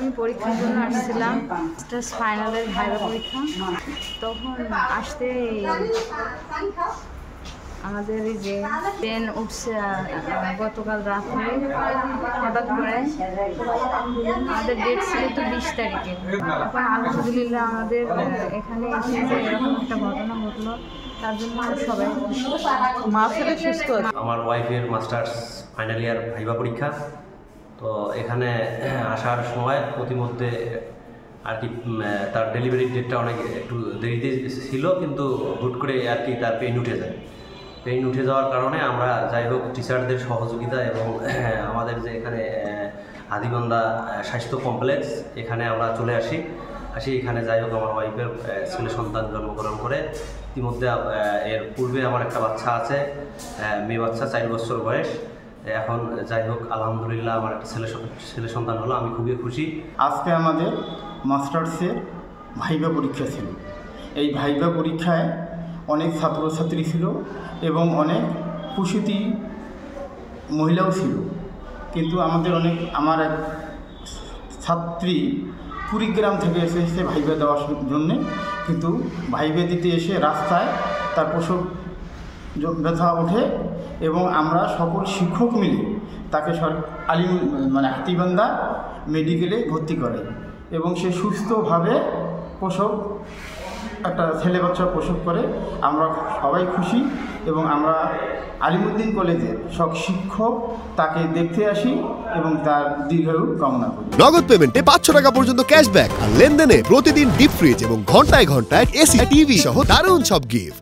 আমি পরীক্ষার জন্য আসছিলাম, মাস্টার্স ফাইনালের ভাইভা পরীক্ষা। তখন আসতে আমাদের এই যে ট্রেন উঠছে গতকাল রাত্রে হঠাৎ করে। আমাদের ডেট ছিল তো 20 তারিখে। এখন আলহামদুলিল্লাহ আমাদের এখানে এসে যে এরকম একটা ঘটনা ঘটলো, তার জন্য সবাই মা ছেলে সুস্থ আছে। আমার ওয়াইফের মাস্টার্স ফাইনাল ইয়ার ভাইভা পরীক্ষা, তো এখানে আসার সময় প্রতিমধ্যে আর কি তার ডেলিভারি ডেটটা অনেক একটু দেরিতে ছিল, কিন্তু হুট করে আর কি তার পেইন উঠে যায়। পেইন উঠে যাওয়ার কারণে আমরা যাই হোক টিচারদের সহযোগিতা এবং আমাদের যে এখানে হাদিগন্ধা স্বাস্থ্য কমপ্লেক্স, এখানে আমরা চলে আসি। এখানে যাই হোক আমার ওয়াইফের ছেলে সন্তান জন্মগ্রহণ করে। ইতিমধ্যে এর পূর্বে আমার একটা বাচ্চা আছে, মেয়ে বাচ্চা 4 বছর বয়স। এখন যাই হোক আলহামদুলিল্লাহ আমার একটা ছেলে সন্তান হলো, আমি খুবই খুশি। আজকে আমাদের মাস্টার্সের ভাইভা পরীক্ষা ছিল। এই ভাইভা পরীক্ষায় অনেক ছাত্রছাত্রী ছিল এবং অনেক প্রসূতি মহিলাও ছিল, কিন্তু আমার এক ছাত্রী কুড়িগ্রাম থেকে এসেছে ভাইভা দেওয়ার জন্যে, কিন্তু ভাইভা দিতে এসে রাস্তায় তার প্রসব ব্যথা ওঠে এবং আমরা সকল শিক্ষক মিলে তাকে হাতিবান্ধা মেডিকেলে ভর্তি করে এবং সে সুস্থভাবে একটা ছেলে বাচ্চা প্রসব করে। আমরা সবাই খুশি এবং আমরা আলিমুদ্দিন কলেজের সব শিক্ষক তাকে দেখতে আসি এবং তার দীর্ঘায়ু কামনা করি। নগদ পেমেন্টে 500 টাকা পর্যন্ত ক্যাশব্যাক আর লেনদেনে প্রতিদিন ডিপ ফ্রিজ এবং ঘন্টায় ঘন্টায় এসি টিভি সহ দারুণ সব গিফট।